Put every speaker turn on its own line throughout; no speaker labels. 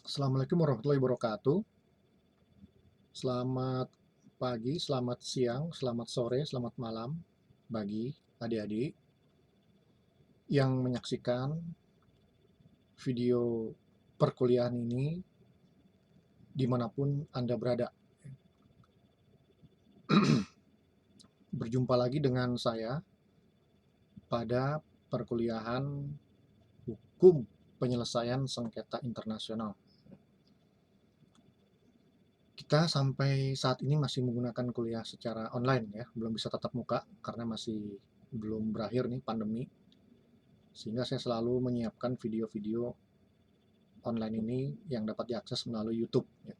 Assalamualaikum warahmatullahi wabarakatuh. Selamat pagi, selamat siang, selamat sore, selamat malam bagi adik-adik yang menyaksikan video perkuliahan ini dimanapun Anda berada. Berjumpa lagi dengan saya pada perkuliahan Hukum Penyelesaian Sengketa Internasional. Kita sampai saat ini masih menggunakan kuliah secara online ya, belum bisa tatap muka karena masih belum berakhir nih pandemi. Sehingga saya selalu menyiapkan video-video online ini yang dapat diakses melalui YouTube ya.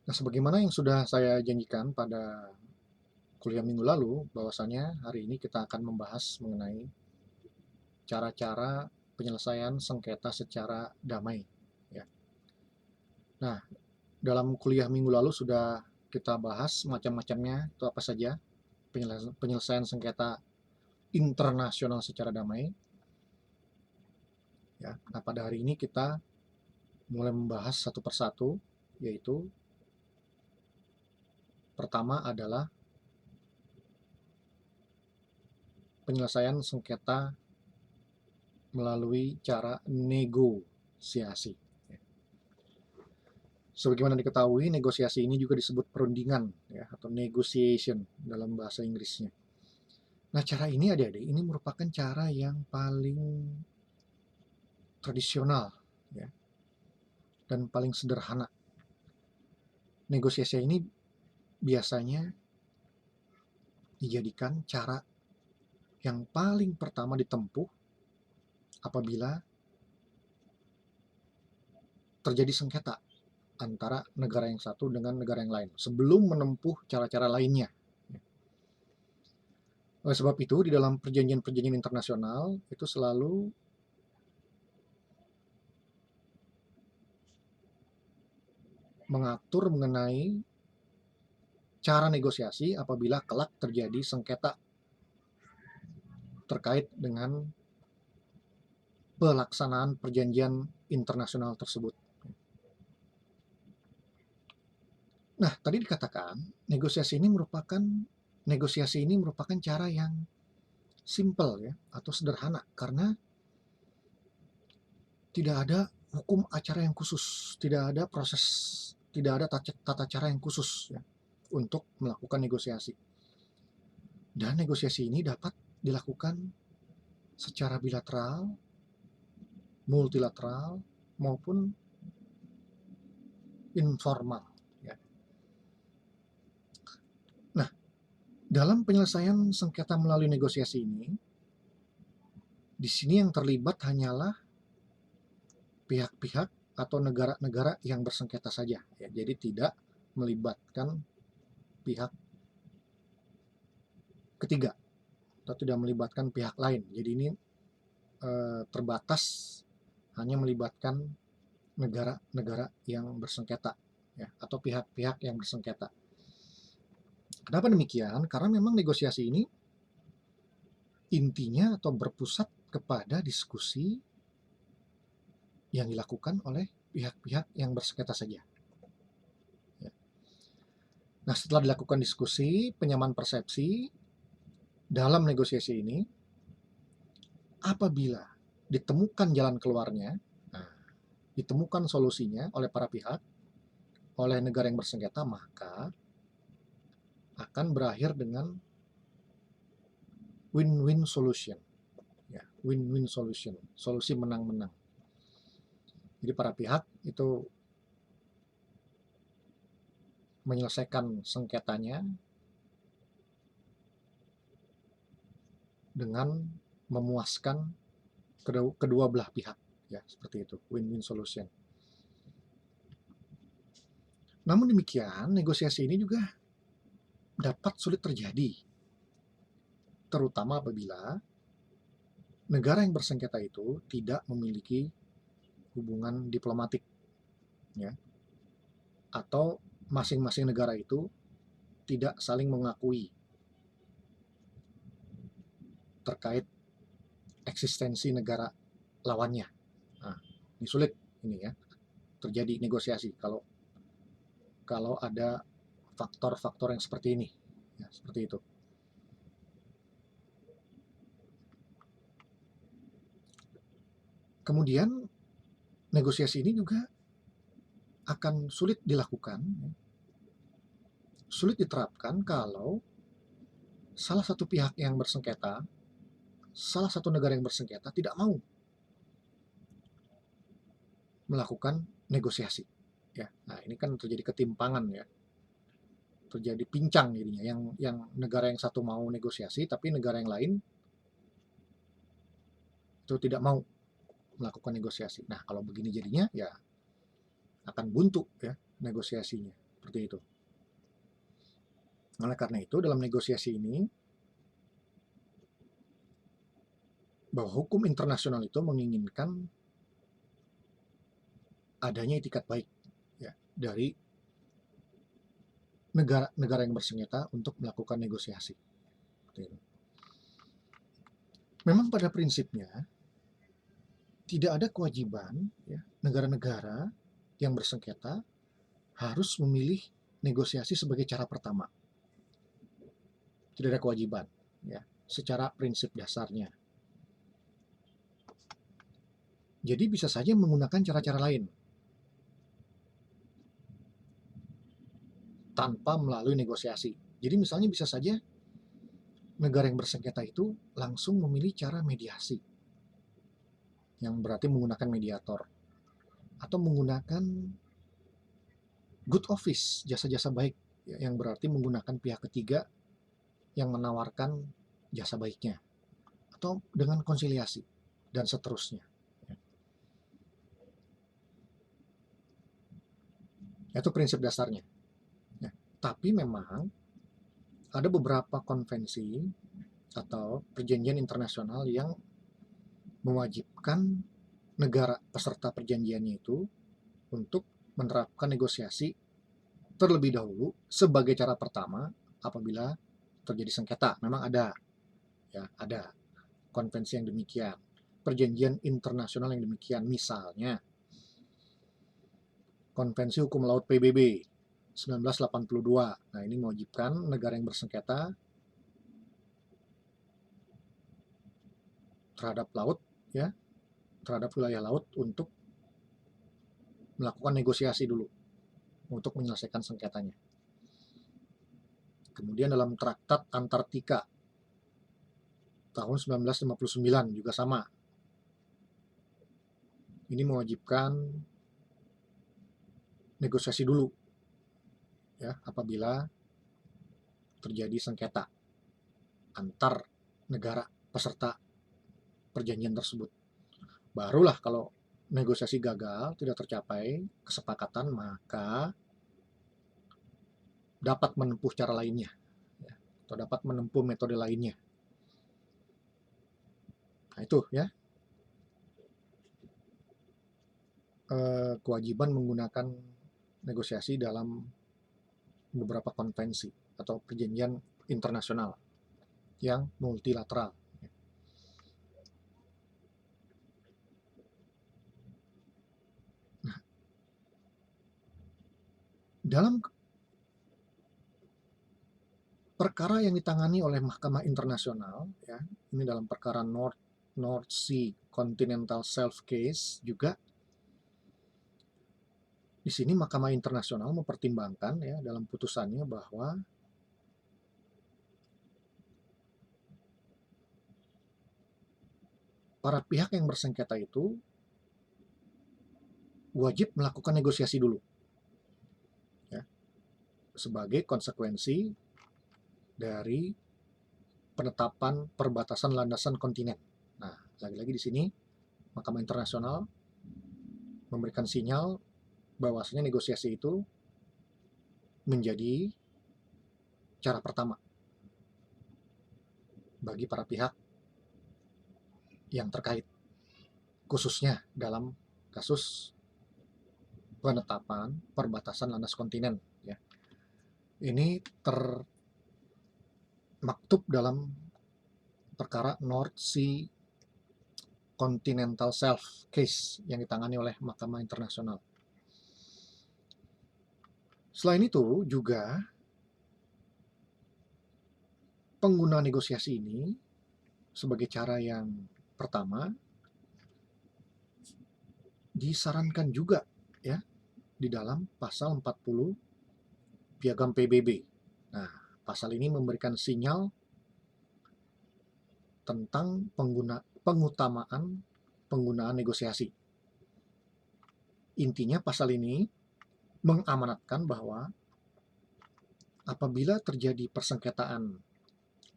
Nah, sebagaimana yang sudah saya janjikan pada kuliah minggu lalu, bahwasanya hari ini kita akan membahas mengenai cara-cara penyelesaian sengketa secara damai ya. Nah, dalam kuliah minggu lalu sudah kita bahas macam-macamnya, itu apa saja penyelesaian sengketa internasional secara damai ya. Nah, pada hari ini kita mulai membahas satu persatu, yaitu pertama adalah penyelesaian sengketa melalui cara negosiasi. Sebagaimana diketahui, negosiasi ini juga disebut perundingan ya, atau negotiation dalam bahasa Inggrisnya. Nah, cara ini adik-adik, ini merupakan cara yang paling tradisional ya, dan paling sederhana. Negosiasi ini biasanya dijadikan cara yang paling pertama ditempuh apabila terjadi sengketa antara negara yang satu dengan negara yang lain sebelum menempuh cara-cara lainnya. Oleh sebab itu, di dalam perjanjian-perjanjian internasional itu selalu mengatur mengenai cara negosiasi apabila kelak terjadi sengketa terkait dengan pelaksanaan perjanjian internasional tersebut. Nah, tadi dikatakan negosiasi ini merupakan cara yang simple ya, atau sederhana, karena tidak ada hukum acara yang khusus, tidak ada proses, tidak ada tata cara yang khusus ya, untuk melakukan negosiasi. Dan negosiasi ini dapat dilakukan secara bilateral, multilateral, maupun informal. Ya. Nah, dalam penyelesaian sengketa melalui negosiasi ini, di sini yang terlibat hanyalah pihak-pihak atau negara-negara yang bersengketa saja. Ya. Jadi tidak melibatkan pihak ketiga atau tidak melibatkan pihak lain. Jadi ini terbatas hanya melibatkan negara-negara yang bersengketa ya, atau pihak-pihak yang bersengketa. Kenapa demikian? Karena memang negosiasi ini intinya atau berpusat kepada diskusi yang dilakukan oleh pihak-pihak yang bersengketa saja. Ya. Nah, setelah dilakukan diskusi, penyamaan persepsi dalam negosiasi ini, apabila ditemukan jalan keluarnya, nah, ditemukan solusinya oleh para pihak, oleh negara yang bersengketa, maka akan berakhir dengan win-win solution. Ya, win-win solution, solusi menang-menang. Jadi para pihak itu menyelesaikan sengketanya dengan memuaskan kedua belah pihak, ya seperti itu, win-win solution. Namun demikian, negosiasi ini juga dapat sulit terjadi, terutama apabila negara yang bersengketa itu tidak memiliki hubungan diplomatik, ya, atau masing-masing negara itu tidak saling mengakui terkait eksistensi negara lawannya. Nah, Ini sulit ini ya, terjadi negosiasi kalau ada faktor-faktor yang seperti ini, ya, seperti itu. Kemudian negosiasi ini juga akan sulit dilakukan, sulit diterapkan kalau salah satu pihak yang bersengketa, salah satu negara yang bersengketa tidak mau melakukan negosiasi. Ya, nah ini kan terjadi ketimpangan ya, terjadi pincang jadinya. Yang negara yang satu mau negosiasi, tapi negara yang lain itu tidak mau melakukan negosiasi. Nah, kalau begini jadinya ya akan buntu ya negosiasinya, seperti itu. Oleh karena itu dalam negosiasi ini, bahwa hukum internasional itu menginginkan adanya itikat baik ya dari negara-negara yang bersengketa untuk melakukan negosiasi. Seperti itu. Memang pada prinsipnya tidak ada kewajiban ya, negara-negara yang bersengketa harus memilih negosiasi sebagai cara pertama. Tidak ada kewajiban ya, secara prinsip dasarnya. Jadi bisa saja menggunakan cara-cara lain tanpa melalui negosiasi. Jadi misalnya bisa saja negara yang bersengketa itu langsung memilih cara mediasi, yang berarti menggunakan mediator, atau menggunakan good office, jasa-jasa baik, yang berarti menggunakan pihak ketiga yang menawarkan jasa baiknya, atau dengan konsiliasi, dan seterusnya. Itu prinsip dasarnya. Ya. Tapi memang ada beberapa konvensi atau perjanjian internasional yang mewajibkan negara peserta perjanjiannya itu untuk menerapkan negosiasi terlebih dahulu sebagai cara pertama apabila terjadi sengketa. Memang ada konvensi yang demikian, perjanjian internasional yang demikian. Misalnya Konvensi Hukum Laut PBB 1982. Nah, ini mewajibkan negara yang bersengketa terhadap laut ya, terhadap wilayah laut untuk melakukan negosiasi dulu untuk menyelesaikan sengketanya. Kemudian dalam Traktat Antartika tahun 1959 juga sama. Ini mewajibkan negosiasi dulu ya apabila terjadi sengketa antar negara peserta perjanjian tersebut. Barulah kalau negosiasi gagal, tidak tercapai kesepakatan, maka dapat menempuh cara lainnya ya, atau dapat menempuh metode lainnya. Nah, itu ya kewajiban menggunakan negosiasi dalam beberapa konvensi atau perjanjian internasional yang multilateral. Nah, dalam perkara yang ditangani oleh Mahkamah Internasional, ya, ini dalam perkara North Sea Continental Shelf Case juga. Di sini Mahkamah Internasional mempertimbangkan ya dalam putusannya bahwa para pihak yang bersengketa itu wajib melakukan negosiasi dulu ya, sebagai konsekuensi dari penetapan perbatasan landasan kontinen. Nah, lagi-lagi di sini Mahkamah Internasional memberikan sinyal bahwasanya negosiasi itu menjadi cara pertama bagi para pihak yang terkait, khususnya dalam kasus penetapan perbatasan landas kontinen. Ya. Ini termaktub dalam perkara North Sea Continental Shelf case yang ditangani oleh Mahkamah Internasional. Selain itu juga pengguna negosiasi ini sebagai cara yang pertama disarankan juga ya di dalam pasal 40 Piagam PBB. Nah, pasal ini memberikan sinyal tentang pengutamaan penggunaan negosiasi. Intinya pasal ini mengamanatkan bahwa apabila terjadi persengketaan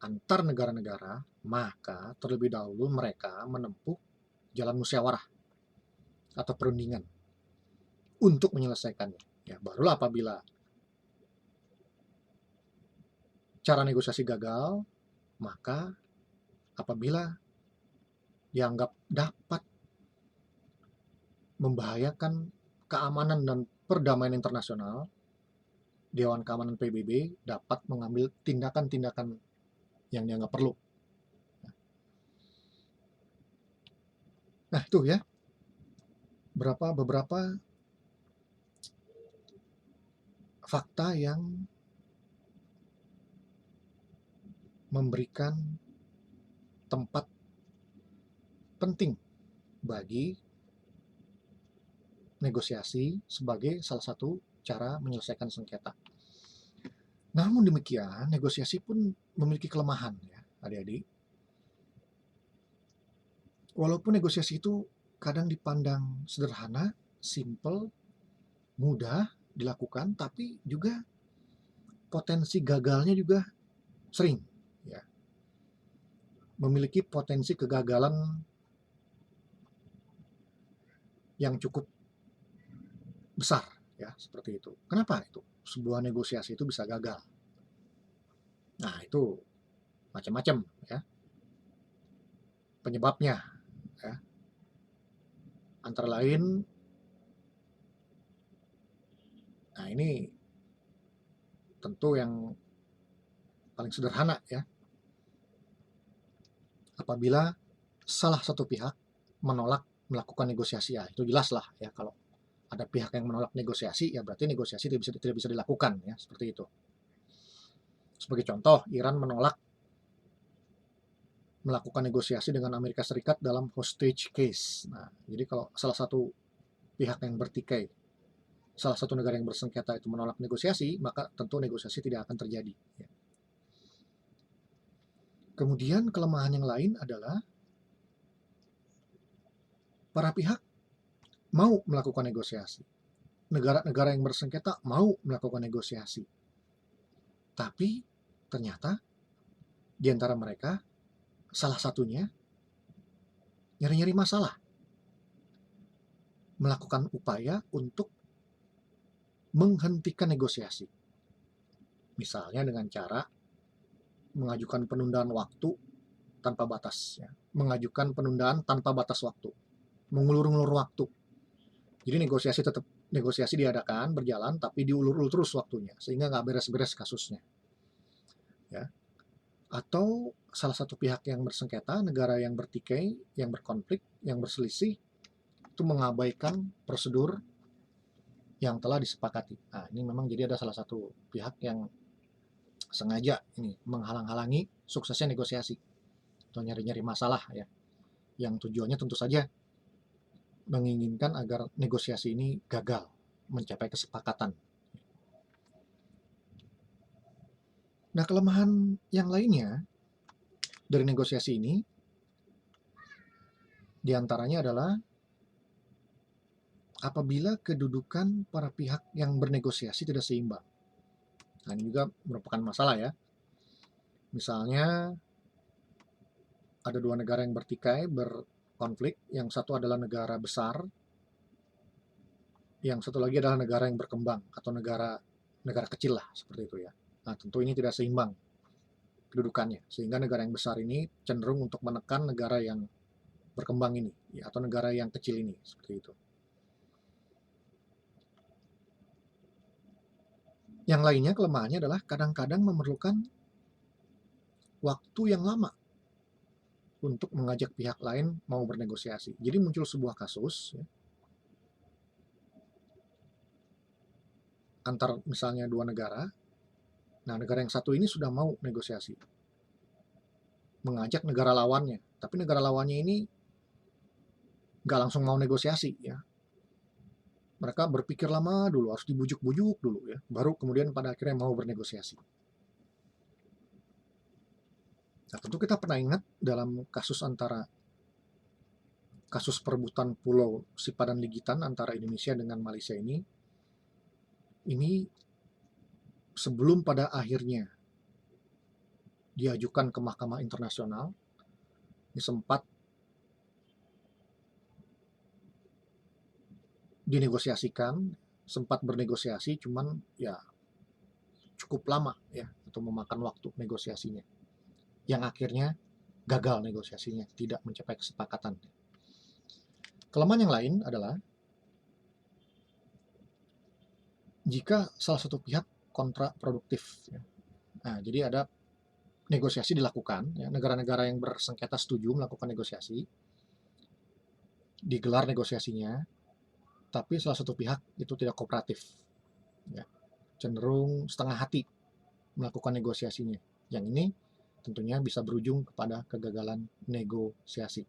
antar negara-negara, maka terlebih dahulu mereka menempuh jalan musyawarah atau perundingan untuk menyelesaikannya. Ya, barulah apabila cara negosiasi gagal, maka apabila dianggap dapat membahayakan keamanan dan perdamaian internasional, Dewan Keamanan PBB dapat mengambil tindakan-tindakan yang dianggap perlu. Nah, itu ya beberapa fakta yang memberikan tempat penting bagi negosiasi sebagai salah satu cara menyelesaikan sengketa. Namun demikian, negosiasi pun memiliki kelemahan ya, adik-adik. Walaupun negosiasi itu kadang dipandang sederhana, simple, mudah dilakukan, tapi juga potensi gagalnya juga sering ya. Memiliki potensi kegagalan yang cukup besar ya, seperti itu. Kenapa itu? Sebuah negosiasi itu bisa gagal. Nah, itu macam-macam ya penyebabnya ya. Antara lain, nah ini tentu yang paling sederhana ya, apabila salah satu pihak menolak melakukan negosiasi, ya itu jelas lah ya, kalau ada pihak yang menolak negosiasi ya berarti negosiasi tidak bisa dilakukan ya, seperti itu. Sebagai contoh, Iran menolak melakukan negosiasi dengan Amerika Serikat dalam hostage case. Nah, jadi kalau salah satu pihak yang bertikai, salah satu negara yang bersengketa itu menolak negosiasi, maka tentu negosiasi tidak akan terjadi. Ya. Kemudian kelemahan yang lain adalah para pihak mau melakukan negosiasi. Negara-negara yang bersengketa mau melakukan negosiasi. Tapi ternyata di antara mereka salah satunya nyari-nyari masalah, melakukan upaya untuk menghentikan negosiasi. Misalnya dengan cara mengajukan penundaan waktu tanpa batas, ya. Mengajukan penundaan tanpa batas waktu, mengulur-ulur waktu. Jadi negosiasi diadakan, berjalan, tapi diulur-ulur terus waktunya, sehingga nggak beres-beres kasusnya. Ya. Atau salah satu pihak yang bersengketa, negara yang bertikai, yang berkonflik, yang berselisih, itu mengabaikan prosedur yang telah disepakati. Nah, ini memang jadi ada salah satu pihak yang sengaja ini menghalang-halangi suksesnya negosiasi atau nyari-nyari masalah ya, yang tujuannya tentu saja menginginkan agar negosiasi ini gagal mencapai kesepakatan. Nah, kelemahan yang lainnya dari negosiasi ini diantaranya adalah apabila kedudukan para pihak yang bernegosiasi tidak seimbang. Nah, ini juga merupakan masalah ya. Misalnya ada dua negara yang bertikai, berkonflik, yang satu adalah negara besar, yang satu lagi adalah negara yang berkembang atau negara kecil lah, seperti itu ya. Nah, tentu ini tidak seimbang kedudukannya, sehingga negara yang besar ini cenderung untuk menekan negara yang berkembang ini ya, atau negara yang kecil ini, seperti itu. Yang lainnya kelemahannya adalah kadang-kadang memerlukan waktu yang lama untuk mengajak pihak lain mau bernegosiasi. Jadi muncul sebuah kasus ya, antar misalnya dua negara. Nah, negara yang satu ini sudah mau negosiasi, mengajak negara lawannya. Tapi negara lawannya ini nggak langsung mau negosiasi ya. Mereka berpikir lama dulu, harus dibujuk-bujuk dulu ya, baru kemudian pada akhirnya mau bernegosiasi. Nah, tentu kita pernah ingat dalam kasus perebutan Pulau Sipadan Ligitan antara Indonesia dengan Malaysia ini sebelum pada akhirnya diajukan ke Mahkamah Internasional, ini sempat dinegosiasikan, sempat bernegosiasi, cuman ya cukup lama ya untuk memakan waktu negosiasinya, yang akhirnya gagal negosiasinya, tidak mencapai kesepakatan. Kelemahan yang lain adalah jika salah satu pihak kontraproduktif. Ya. Nah, jadi ada negosiasi dilakukan, ya, negara-negara yang bersengketa setuju melakukan negosiasi, digelar negosiasinya, tapi salah satu pihak itu tidak kooperatif, ya, cenderung setengah hati melakukan negosiasinya. Yang ini tentunya bisa berujung kepada kegagalan negosiasi.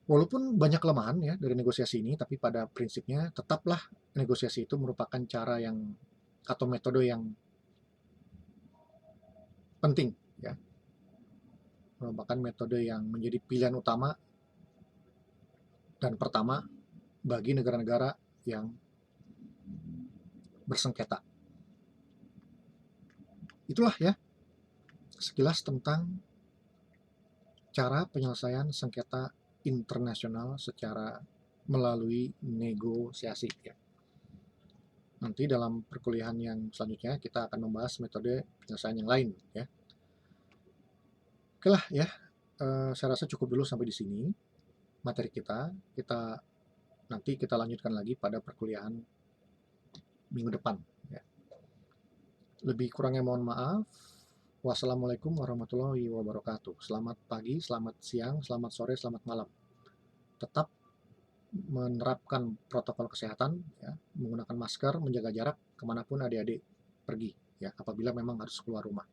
Walaupun banyak kelemahan ya dari negosiasi ini, tapi pada prinsipnya tetaplah negosiasi itu merupakan cara yang atau metode yang penting ya, merupakan metode yang menjadi pilihan utama dan pertama bagi negara-negara yang bersengketa. Itulah ya sekilas tentang cara penyelesaian sengketa internasional secara melalui negosiasi ya. Nanti dalam perkuliahan yang selanjutnya kita akan membahas metode penyelesaian yang lain ya. Oke lah ya, saya rasa cukup dulu sampai di sini materi kita. Nanti kita lanjutkan lagi pada perkuliahan minggu depan ya. Lebih kurangnya mohon maaf. Wassalamualaikum warahmatullahi wabarakatuh. Selamat pagi, selamat siang, selamat sore, selamat malam. Tetap menerapkan protokol kesehatan, ya, menggunakan masker, menjaga jarak kemanapun adik-adik pergi, ya, apabila memang harus keluar rumah.